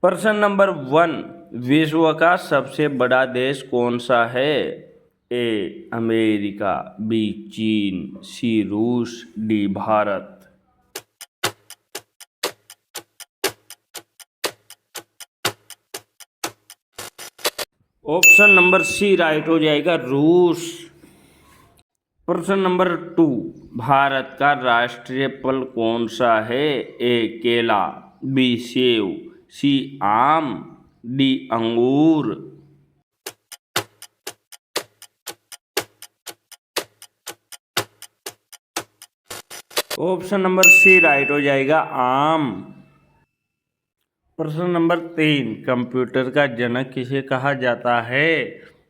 प्रश्न नंबर 1, विश्व का सबसे बड़ा देश कौन सा है? ए अमेरिका, बी चीन, सी रूस, D Bharat. Option number C right हो जाएगा, रूस। प्रश्न नंबर 2, भारत का राष्ट्रीय फल कौन सा है? ए केला, बी सेब, सी आम, डी अंगूर। ऑप्शन नंबर सी राइट हो जाएगा, आम। प्रश्न नंबर 3, कंप्यूटर का जनक किसे कहा जाता है?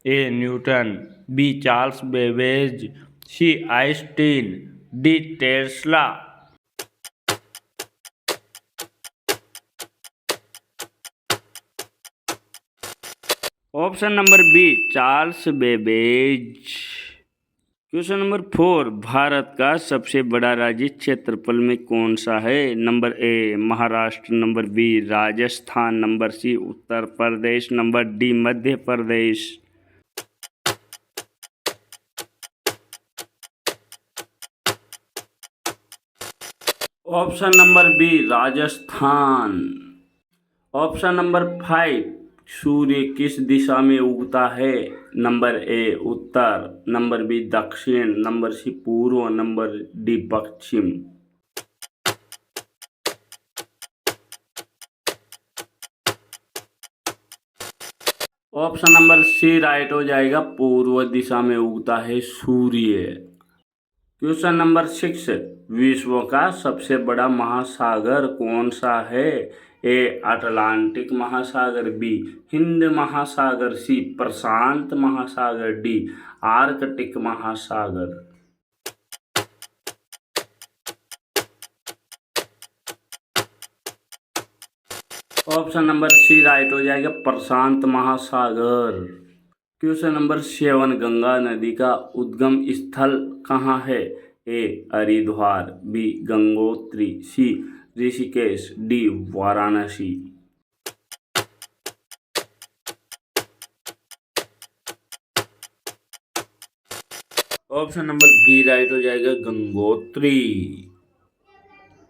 A Newton, B Charles Babbage, C Einstein, D Tesla. Option number B Charles Babbage. Question number 4, Bharat का सबसे बड़ा राज्य क्षेत्रफल में कौन सा है? Number A Maharashtra, number B Rajasthan, number C Uttar Pradesh, number D Madhya Pradesh. Option number B Rajasthan. Option number 5, सूर्य किस दिशा में उगता है? नंबर ए उत्तर, नंबर बी दक्षिण, नंबर सी पूर्व, नंबर डी पश्चिम। ऑप्शन नंबर सी राइट हो जाएगा, पूर्व दिशा में उगता है सूर्य। क्वेश्चन नंबर 6, विश्व का सबसे बड़ा महासागर कौन सा है? ए अटलांटिक महासागर, बी हिंद महासागर, सी प्रशांत महासागर, डी आर्कटिक महासागर। ऑप्शन नंबर सी राइट हो जाएगा, प्रशांत महासागर। क्वेश्चन नंबर 7, गंगा नदी का उद्गम स्थल कहाँ है? A Haridwar, B Gangotri, C Rishikesh, D Varanasi. Option number B right हो जाएगा, गंगोत्री।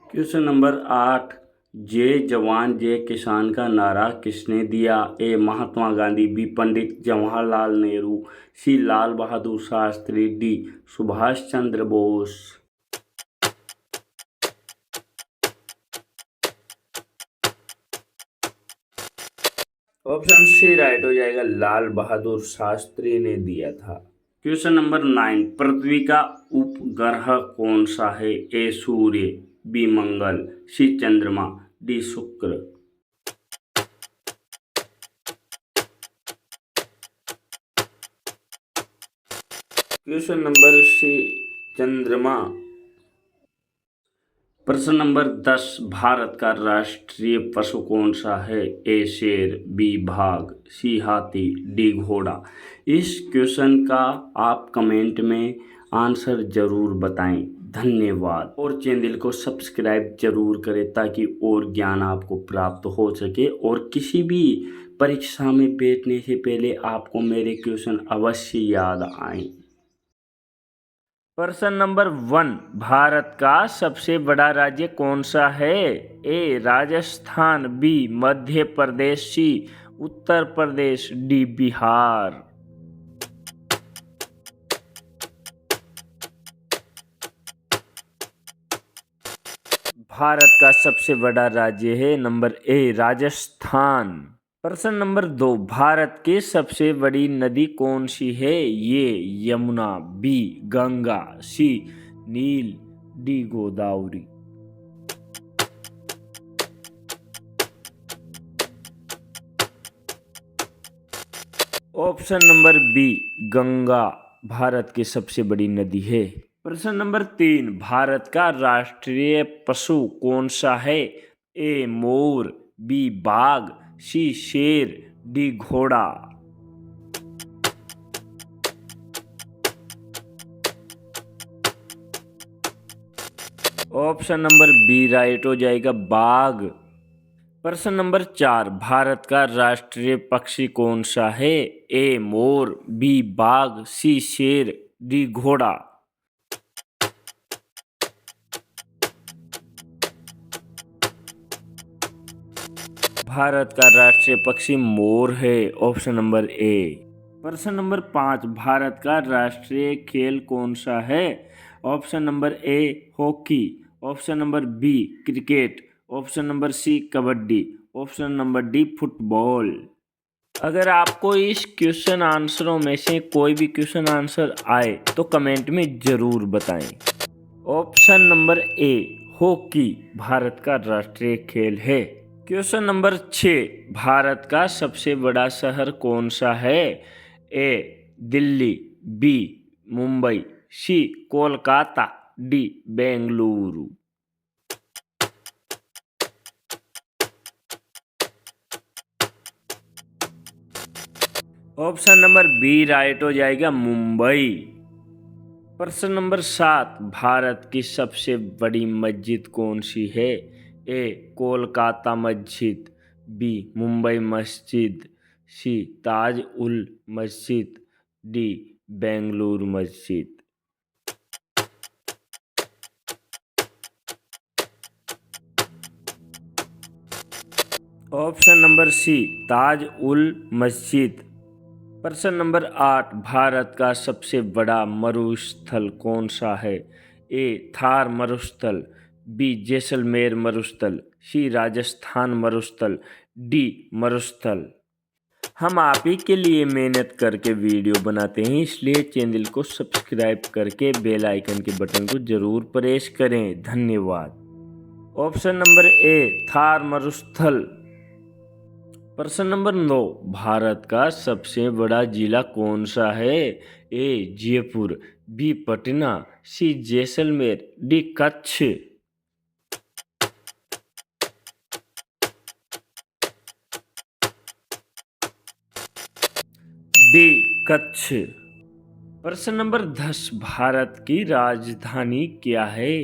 क्वेश्चन नंबर 8, जय जवान जय किसान का नारा किसने दिया? ए महात्मा गांधी, बी पंडित जवाहरलाल नेहरू, सी Lal Bahadur Shastri, D Subhash Chandra Bose. Option C right हो जाएगा, लाल बहादुर शास्त्री ने दिया था। क्वेश्चन नंबर 9, पृथ्वी का उपग्रह कौन सा है? ए सूर्य, बी मंगल, सी चंद्रमा, डी शुक्र। क्वेश्चन नंबर सी चंद्रमा। प्रश्न नंबर 10, भारत का राष्ट्रीय पशु कौन सा है? ए शेर, बी बाघ, सी हाथी, डी घोड़ा। इस क्वेश्चन का आप कमेंट में आंसर जरूर बताएं। धन्यवाद। और चैनल को सब्सक्राइब जरूर करें ताकि और ज्ञान आपको प्राप्त हो सके और किसी भी परीक्षा में बैठने से पहले आपको मेरे क्वेश्चन अवश्य याद आएं। प्रश्न नंबर 1, भारत का सबसे बड़ा राज्य कौन सा है? ए राजस्थान, बी मध्य प्रदेश, सी उत्तर प्रदेश, डी बिहार। भारत का सबसे बड़ा राज्य है नंबर ए राजस्थान। प्रश्न नंबर 2, भारत की सबसे बड़ी नदी कौन सी है? A Yamuna, B Ganga, C Nile, D Godavari. Option number B Ganga Bharat की सबसे बड़ी नदी है। प्रश्न नंबर 3, भारत का राष्ट्रीय पशु कौन सा है? ए मोर, बी बाघ, सी शेर, डी घोड़ा। ऑप्शन नंबर बी राइट हो जाएगा, बाघ। प्रश्न नंबर 4, भारत का राष्ट्रीय पक्षी कौन सा है? ए मोर, बी बाघ, सी शेर, डी घोड़ा। भारत का राष्ट्रीय पक्षी मोर है, ऑप्शन नंबर ए। प्रश्न नंबर 5, भारत का राष्ट्रीय खेल कौन सा है? Option number A hockey, option number B cricket, option number C kabaddi, option number D football. अगर आपको इस क्वेश्चन आंसरों में से कोई भी क्वेश्चन आंसर आए तो कमेंट में ज़रूर बताएं। Option number A hockey Bharat का राष्ट्रीय खेल है। क्वेश्चन नंबर 6, भारत का सबसे बड़ा शहर कौन सा है? A Delhi, B Mumbai, C Kolkata, D Bengaluru. Option number B right हो जाएगा, मुंबई। प्रश्न नंबर 7, भारत की सबसे बड़ी मस्जिद कौन सी है? ए कोलकाता मस्जिद, बी मुंबई मस्जिद, सी ताज उल मस्जिद, डी बेंगलुरु मस्जिद। ऑप्शन नंबर सी ताज उल मस्जिद। प्रश्न नंबर 8, भारत का सबसे बड़ा मरुस्थल कौन सा है? ए थार मरुस्थल, बी जैसलमेर मरुस्थल, सी राजस्थान मरुस्थल, डी मरुस्थल। हम आप ही के लिए मेहनत करके वीडियो बनाते हैं, इसलिए चैनल को सब्सक्राइब करके बेल आइकन के बटन को जरूर प्रेस करें। धन्यवाद। ऑप्शन नंबर ए थार मरुस्थल। प्रश्न नंबर 9, भारत का सबसे बड़ा जिला कौन सा है? A Jaipur, B Patna, C Jaisalmer, D Kutch. D Kutch. प्रश्न नंबर 10, भारत की राजधानी क्या है?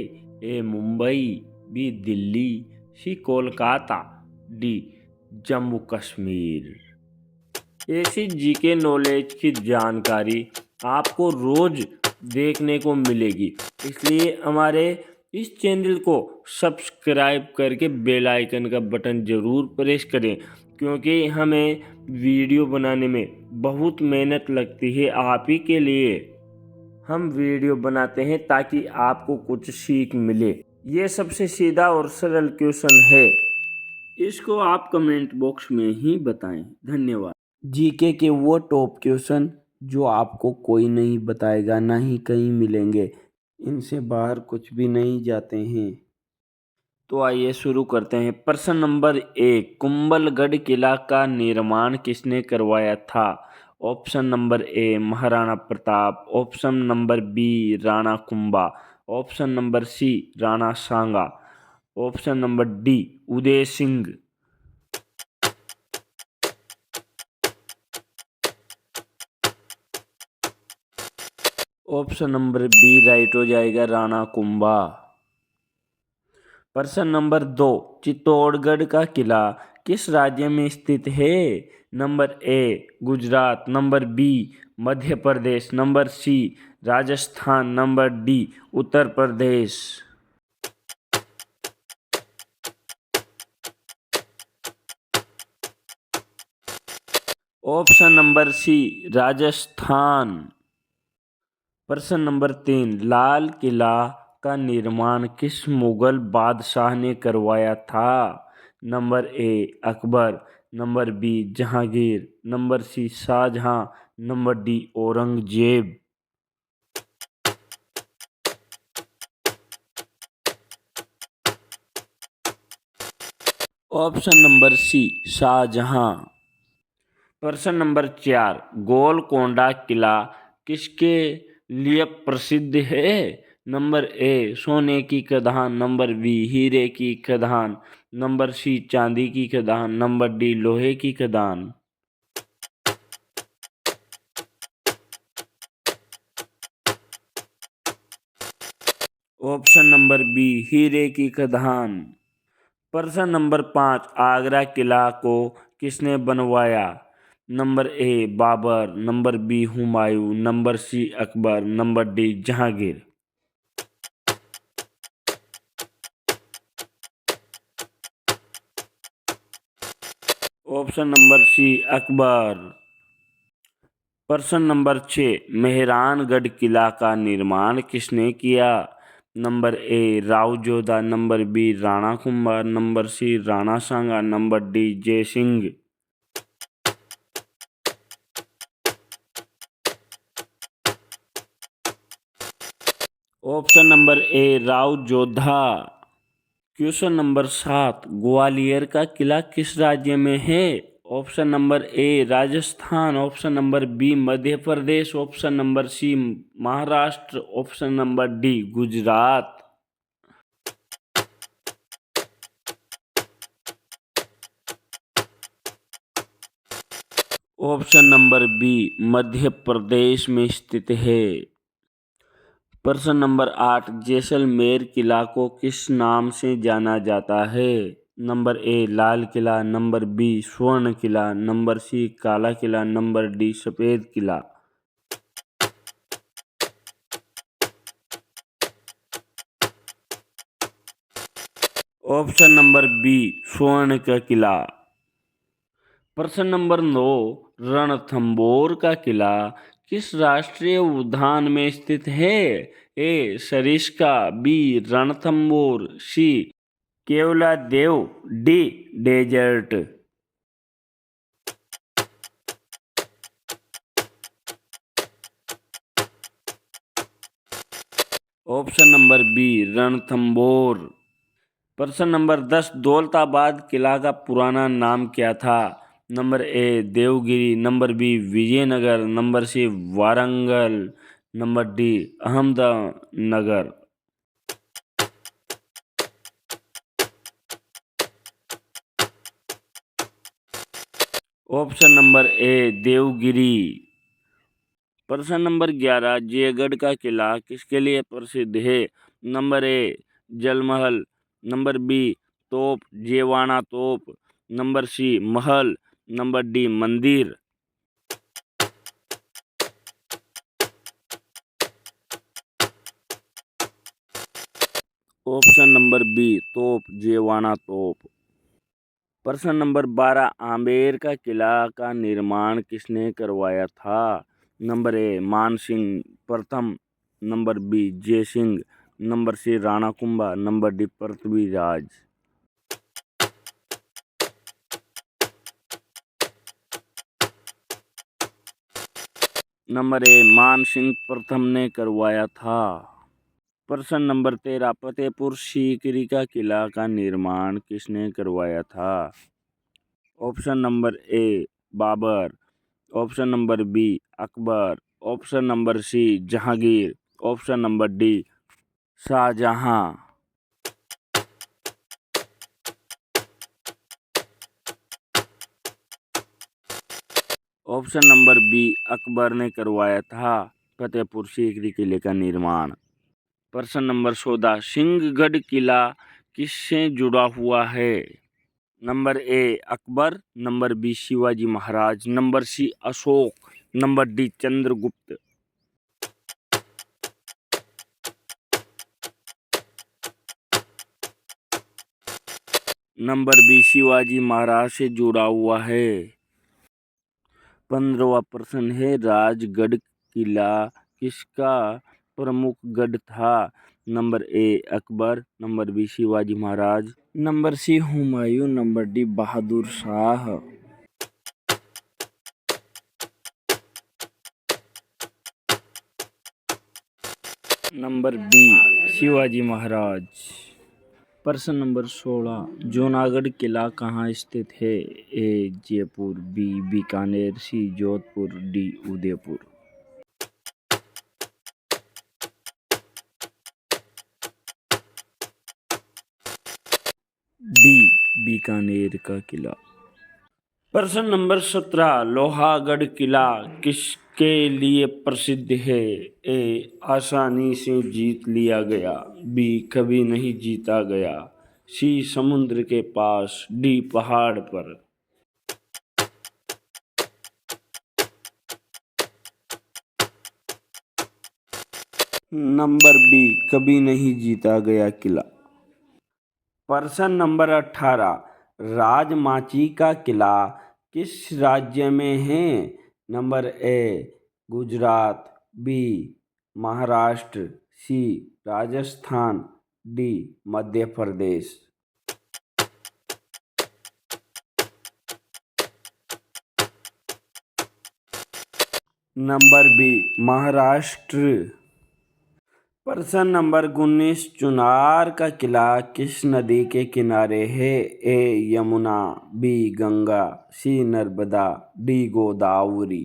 ए मुंबई, बी दिल्ली, सी कोलकाता, डी जम्मू कश्मीर। ऐसी जीके नॉलेज की जानकारी आपको रोज देखने को मिलेगी, इसलिए हमारे इस चैनल को सब्सक्राइब करके बेल आइकन का बटन ज़रूर प्रेस करें, क्योंकि हमें वीडियो बनाने में बहुत मेहनत लगती है। आप ही के लिए हम वीडियो बनाते हैं ताकि आपको कुछ सीख मिले। ये सबसे सीधा और सरल क्वेश्चन है, इसको आप कमेंट बॉक्स में ही बताएं। धन्यवाद। जीके के वो टॉप क्वेश्चन जो आपको कोई नहीं बताएगा, ना ही कहीं मिलेंगे, इनसे बाहर कुछ भी नहीं जाते हैं। तो आइए शुरू करते हैं। प्रश्न नंबर 1, कुंभलगढ़ किला का निर्माण किसने करवाया था? Option number A Maharana Pratap, option number B Rana Kumbha, option number C Rana Sanga, option number D Uday Singh. Option number B right हो जाएगा, राणा कुंभा। प्रश्न नंबर 2, चित्तौड़गढ़ का किला किस राज्य में स्थित है? Number A Gujarat, number B Madhya Pradesh, number C Rajasthan, number D Uttar Pradesh. Option number C Rajasthan. प्रश्न नंबर 3, लाल किला का निर्माण किस मुगल बादशाह ने करवाया था? Number A Akbar, number B Jahangir, number C Shah Jahan, number D Aurangzeb. Option number C Shah Jahan. प्रश्न नंबर 4, गोलकोंडा किला किसके लिए प्रसिद्ध है? नंबर ए सोने की खदान, नंबर बी हीरे की खदान, नंबर सी चांदी की खदान, नंबर डी लोहे की खदान। ऑप्शन नंबर बी हीरे की खदान। प्रश्न नंबर 5, आगरा किला को किसने बनवाया? Number A Babur, number B Humayun, number C Akbar, number D Jahangir. Option number C Akbar. प्रश्न नंबर 6, मेहरानगढ़ किला का निर्माण किसने किया? Number A Rao Jodha, number B Rana Kumbha, number C Rana Sanga, number D Jai Singh. Option number A Rao Jodha. Question number 7, Gwalior का किला किस राज्य में है? Option number A Rajasthan, option number B Madhya Pradesh, option number C Maharashtra, option number D Gujarat. Option number B Madhya Pradesh में स्थित है। प्रश्न नंबर 8, जैसलमेर किला को किस नाम से जाना जाता है? नंबर ए लाल किला, नंबर बी स्वर्ण किला, नंबर सी काला किला, नंबर डी सफेद किला। ऑप्शन नंबर बी स्वर्ण का किला। प्रश्न नंबर 9, रणथंभौर का किला किस राष्ट्रीय उद्यान में स्थित है? A Sariska, B Ranthambore, C Keoladeo, D desert. Option number B Ranthambore. प्रश्न नंबर 10, दौलताबाद किला का पुराना नाम क्या था? Number A Devagiri, number B Vijayanagara, number C Warangal, number D Ahmednagar. Option number A Devagiri. प्रश्न नंबर 11, जयगढ़ का किला किसके लिए प्रसिद्ध है? Number A Jal Mahal, number B तोप जेवाना तोप, नंबर सी महल, नंबर डी मंदिर। ऑप्शन नंबर बी तोप जेवाना तोप। प्रश्न नंबर 12, आमेर का किला का निर्माण किसने करवाया था? नंबर ए मानसिंह प्रथम, number B Jai Singh, number C Rana Kumbha, number D Prithviraj. Number A Man Singh प्रथम ने करवाया था। प्रश्न नंबर 13, फतेहपुर सीकरी का किला का निर्माण किसने करवाया था? Option number A Babur, option number B Akbar, option number C Jahangir, option number D Shah Jahan. Option number B Akbar ने करवाया था फतेहपुर सीकरी किले का निर्माण। प्रश्न नंबर 14, सिंहगढ़ किला किससे जुड़ा हुआ है? Number A Akbar, number B Shivaji Maharaj, number C Ashok, number D Chandragupta. Number B Shivaji Maharaj से जुड़ा हुआ है। 15वां प्रश्न है, राजगढ़ किला किसका प्रमुख गढ़ था? Number A Akbar, number B Shivaji Maharaj, number C Humayun, number D Bahadur Shah. Number B Shivaji Maharaj. प्रश्न नंबर 16, जूनागढ़ किला कहाँ स्थित है? A Jaipur, B Bikaner, C Jodhpur, D Udaipur. B Bikaner का किला। प्रश्न नंबर 17, लोहागढ़ किला किसके लिए प्रसिद्ध है? ए आसानी से जीत लिया गया, बी कभी नहीं जीता गया, सी समुद्र के पास, डी पहाड़ पर। नंबर बी, कभी नहीं जीता गया किला। प्रश्न नंबर 18, राजमाची का किला किस राज्य में है? Number A Gujarat, B Maharashtra, C Rajasthan, D Madhya Pradesh. Number B Maharashtra. प्रश्न नंबर 19, चुनार का किला किस नदी के किनारे है? A Yamuna, B Ganga, C Narmada, D Godavari.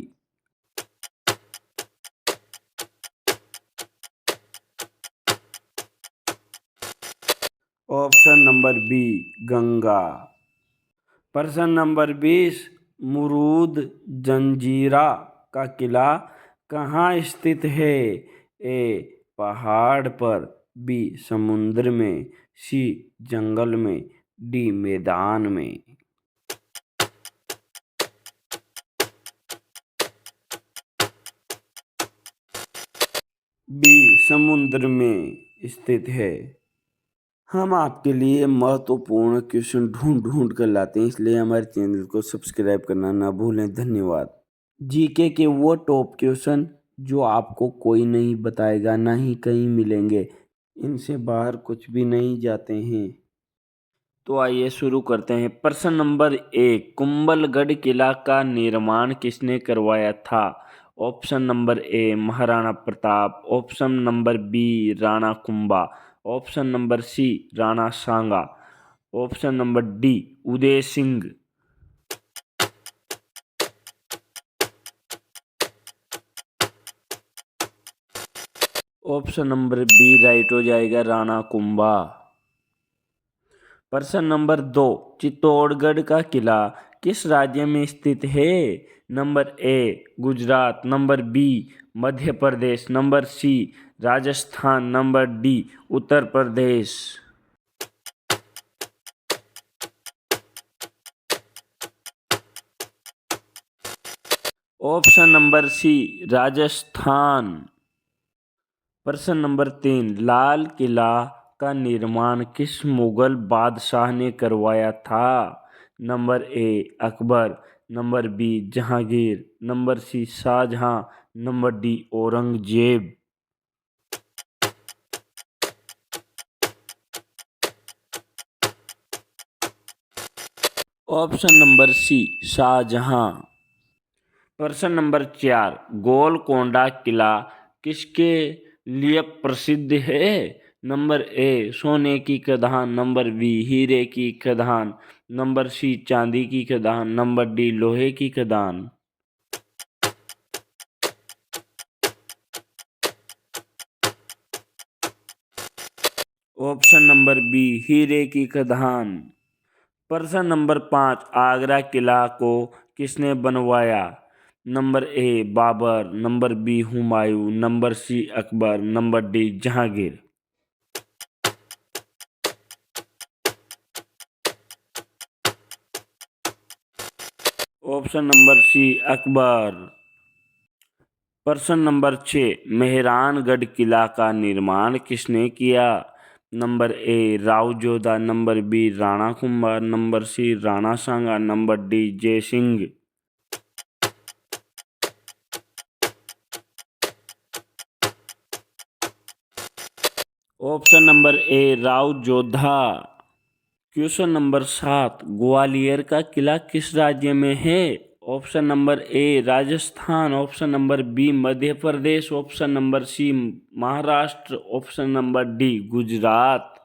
Option number B Ganga. प्रश्न नंबर 20, मुरूद जंजीरा का किला कहाँ स्थित है? ए पहाड़ पर, बी समुद्र में, सी जंगल में, डी मैदान में। बी समुद्र में स्थित है। हम आपके लिए महत्वपूर्ण क्वेश्चन ढूंढ ढूंढ कर लाते हैं, इसलिए हमारे चैनल को सब्सक्राइब करना ना भूलें। धन्यवाद। जीके के वो टॉप क्वेश्चन जो आपको कोई नहीं बताएगा, ना ही कहीं मिलेंगे, इनसे बाहर कुछ भी नहीं जाते हैं। तो आइए शुरू करते हैं। प्रश्न नंबर 1, कुंभलगढ़ किला का निर्माण किसने करवाया था? Option number A Maharana Pratap, option number B Rana Kumbha, option number C Rana Sanga, option number D Uday Singh. Option number B right हो जाएगा, राणा कुंभा। प्रश्न नंबर 2, चित्तौड़गढ़ का किला किस राज्य में स्थित है? Number A Gujarat, number B Madhya Pradesh, number C Rajasthan, number D Uttar Pradesh. Option number C Rajasthan. प्रश्न नंबर 3, लाल किला का निर्माण किस मुगल बादशाह ने करवाया था? Number A Akbar, number B Jahangir, number C Shah Jahan, number D Aurangzeb. Option number C Shah Jahan. प्रश्न नंबर 4, गोलकोंडा किला किसके लिए प्रसिद्ध है? नंबर ए सोने की खदान, नंबर बी हीरे की खदान, नंबर सी चांदी की खदान, नंबर डी लोहे की खदान। ऑप्शन नंबर बी हीरे की खदान। प्रश्न नंबर 5, आगरा किला को किसने बनवाया? Number A Babur, number B Humayun, number C Akbar, number D Jahangir. Option number C Akbar. प्रश्न नंबर 6, मेहरानगढ़ किला का निर्माण किसने किया? Number A Rao Jodha, number B Rana Kumbha, number C Rana Sanga, number D Jai Singh. Option number A Rao Jodha. Question number 7, Gwalior का किला किस राज्य में है? Option number A Rajasthan, option number B Madhya Pradesh, option number C Maharashtra, option number D Gujarat.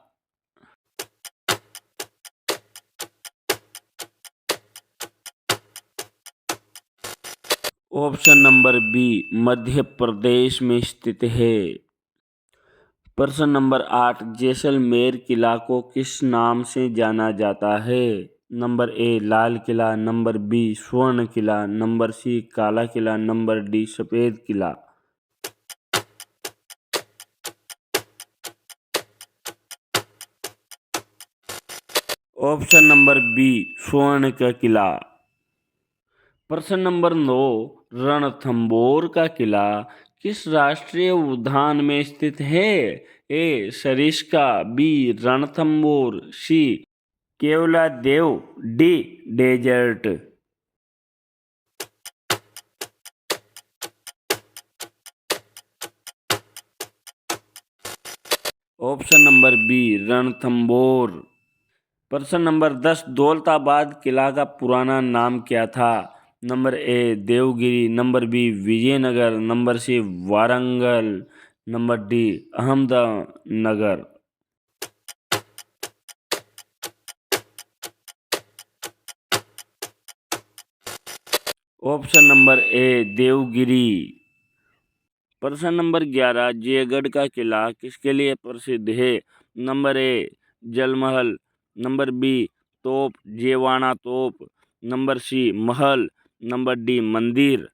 Option number B Madhya Pradesh में स्थित है। प्रश्न नंबर 8, जैसलमेर किला को किस नाम से जाना जाता है? नंबर ए लाल किला, नंबर बी स्वर्ण किला, नंबर सी काला किला, नंबर डी सफेद किला। ऑप्शन नंबर बी स्वर्ण का किला। प्रश्न नंबर 9, रणथंभौर का किला किस राष्ट्रीय उद्यान में स्थित है? A Sariska, B Ranthambore, C Keoladeo, D desert. Option number B Ranthambore. प्रश्न नंबर 10, दौलताबाद किला का पुराना नाम क्या था? Number A Devagiri, number B Vijayanagara, number C Warangal, number D Ahmednagar. Option number A Devagiri. प्रश्न नंबर 11, जयगढ़ का किला किसके लिए प्रसिद्ध है? Number A Jal Mahal, number B तोप जेवाना तोप, नंबर सी महल, नंबर डी मंदिर।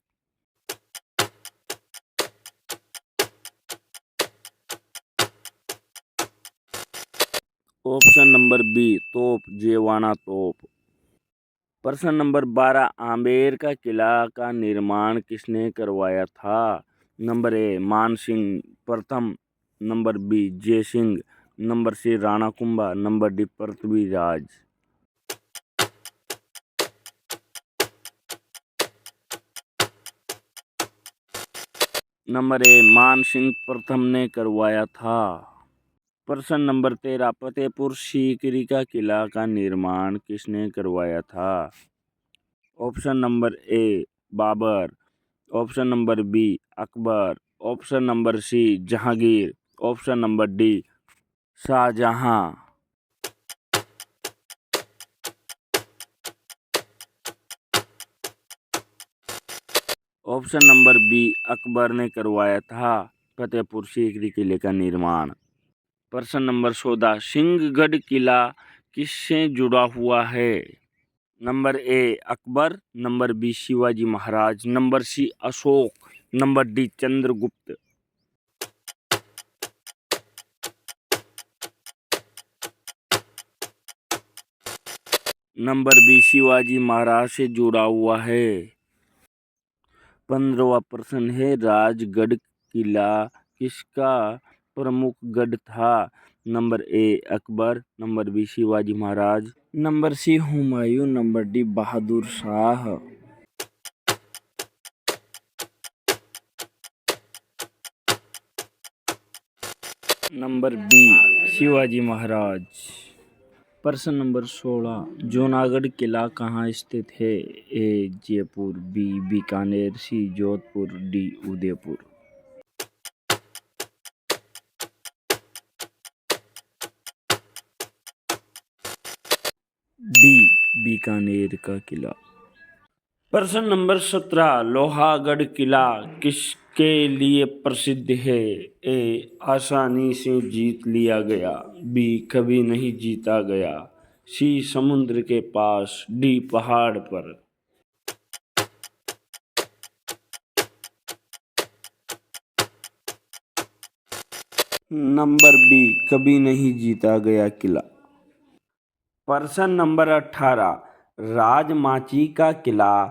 ऑप्शन नंबर बी तोप जेवाना तोप। प्रश्न नंबर 12, आमेर का किला का निर्माण किसने करवाया था? नंबर ए मानसिंह प्रथम, number B Jai Singh, number C Rana Kumbha, number D Prithviraj. Number A Man Singh प्रथम ने करवाया था। प्रश्न नंबर 13, फतेहपुर सीकरी का किला का निर्माण किसने करवाया था? Option number A Babur, option number B Akbar, option number C Jahangir, option number D Shah Jahan. Option number B Akbar ने करवाया था फतेहपुर सीकरी किले का निर्माण। प्रश्न नंबर 14, सिंहगढ़ किला किससे जुड़ा हुआ है? Number A Akbar, number B Shivaji Maharaj, number C Ashok, number D Chandragupta. Number B Shivaji Maharaj से जुड़ा हुआ है। 15वां प्रश्न है, राजगढ़ किला किसका प्रमुख गढ़ था? Number A Akbar, number B Shivaji Maharaj, number C Humayun, number D Bahadur Shah. Number B Shivaji Maharaj. प्रश्न नंबर 16, जूनागढ़ किला कहाँ स्थित है? A Jaipur, B Bikaner, C Jodhpur, D Udaipur. D Bikaner का किला। प्रश्न नंबर 17, लोहागढ़ किला किसके लिए प्रसिद्ध है? ए आसानी से जीत लिया गया, बी कभी नहीं जीता गया, सी समुद्र के पास, डी पहाड़ पर। नंबर बी कभी नहीं जीता गया किला। प्रश्न नंबर 18, राजमाची का किला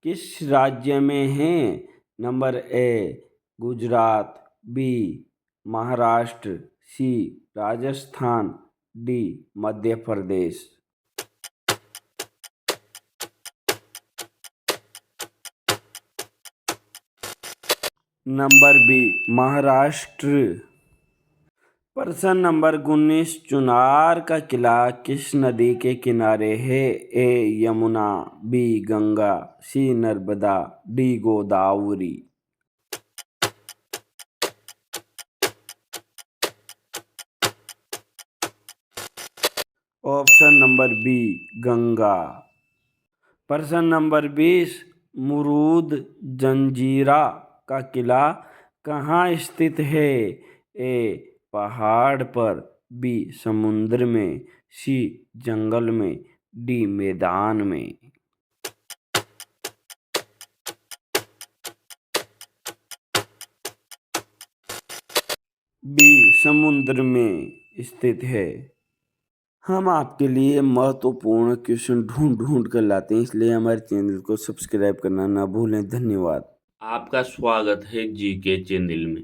किस राज्य में है? Number A Gujarat, B Maharashtra, C Rajasthan, D Madhya Pradesh. Number B Maharashtra. प्रश्न नंबर 19, चुनार का किला किस नदी के किनारे है? A Yamuna, B Ganga, C Narmada, D Godavari. Option number B Ganga. प्रश्न नंबर 20, मुरूद जंजीरा का किला कहाँ स्थित है? ए पहाड़ पर, बी समुद्र में, सी जंगल में, डी मैदान में। बी समुद्र में स्थित है। हम आपके लिए महत्वपूर्ण क्वेश्चन ढूंढ ढूंढ कर लाते हैं, इसलिए हमारे चैनल को सब्सक्राइब करना ना भूलें। धन्यवाद। आपका स्वागत है जीके चैनल में।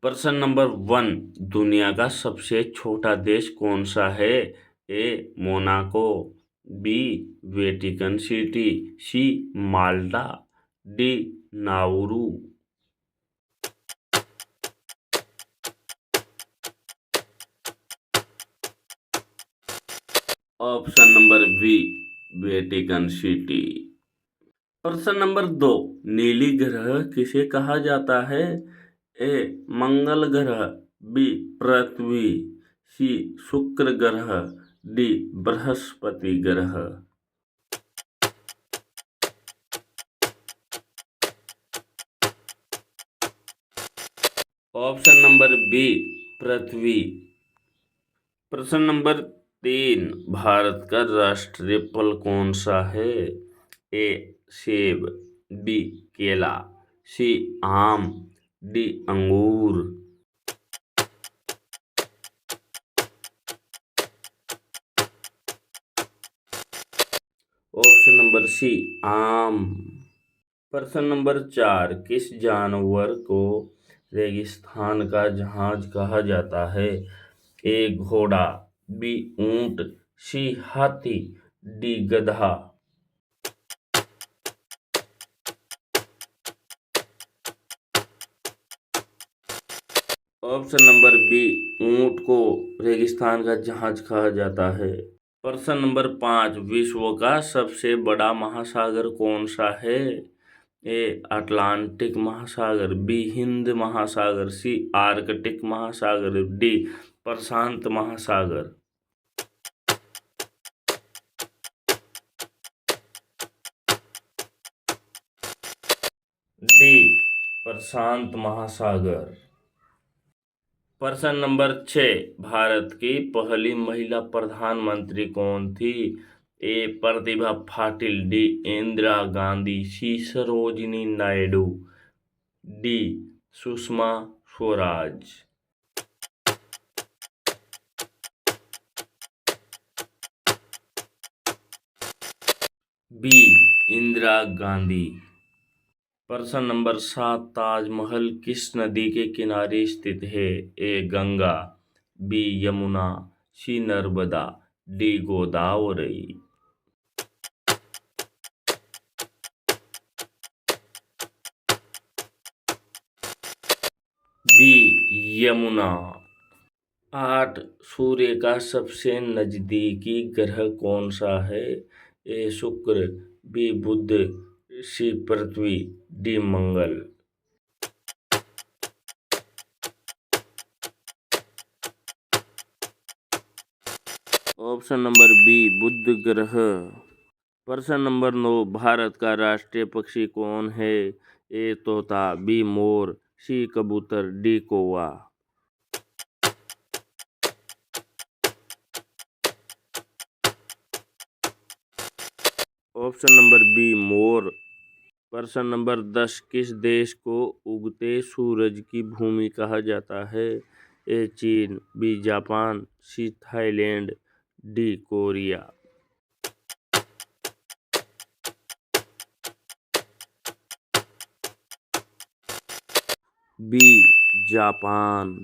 प्रश्न नंबर 1, दुनिया का सबसे छोटा देश कौन सा है? A Monaco, B Vatican City, C Malta, D Nauru. Option number B Vatican City. प्रश्न नंबर 2, नीली ग्रह किसे कहा जाता है? ए मंगल ग्रह, बी पृथ्वी, सी शुक्र ग्रह, डी बृहस्पति ग्रह। ऑप्शन नंबर बी पृथ्वी। प्रश्न नंबर 3, भारत का राष्ट्रीय फल कौन सा है? ए सेब, बी केला, सी आम, डी अंगूर। ऑप्शन नंबर सी आम। प्रश्न नंबर 4, किस जानवर को रेगिस्तान का जहाज कहा जाता है? ए घोड़ा, बी ऊंट, सी हाथी, डी गधा। ऑप्शन नंबर बी ऊंट को रेगिस्तान का जहाज कहा जाता है। प्रश्न नंबर 5, विश्व का सबसे बड़ा महासागर कौन सा है? ए अटलांटिक महासागर, बी हिंद महासागर, सी आर्कटिक महासागर, डी प्रशांत महासागर। डी प्रशांत महासागर। प्रश्न नंबर 6, भारत की पहली महिला प्रधानमंत्री कौन थी? ए प्रतिभा पाटिल, डी इंदिरा गांधी, सी सरोजिनी नायडू, डी सुषमा स्वराज। बी इंदिरा गांधी। प्रश्न नंबर 7, ताजमहल किस नदी के किनारे स्थित है? ए गंगा, बी यमुना, सी नर्मदा, डी गोदावरी। बी यमुना। 8, सूर्य का सबसे नजदीकी ग्रह कौन सा है? ए शुक्र, बी बुध, सी पृथ्वी, डी मंगल। ऑप्शन नंबर बी बुध ग्रह। प्रश्न नंबर 9, भारत का राष्ट्रीय पक्षी कौन है? ए तोता, बी मोर, सी कबूतर, डी कौवा। Option number be more. प्रश्न नंबर 10, किस देश को उगते सूरज की भूमि कहा जाता है? ए चीन, B Japan, C Thailand, D Korea. B Japan.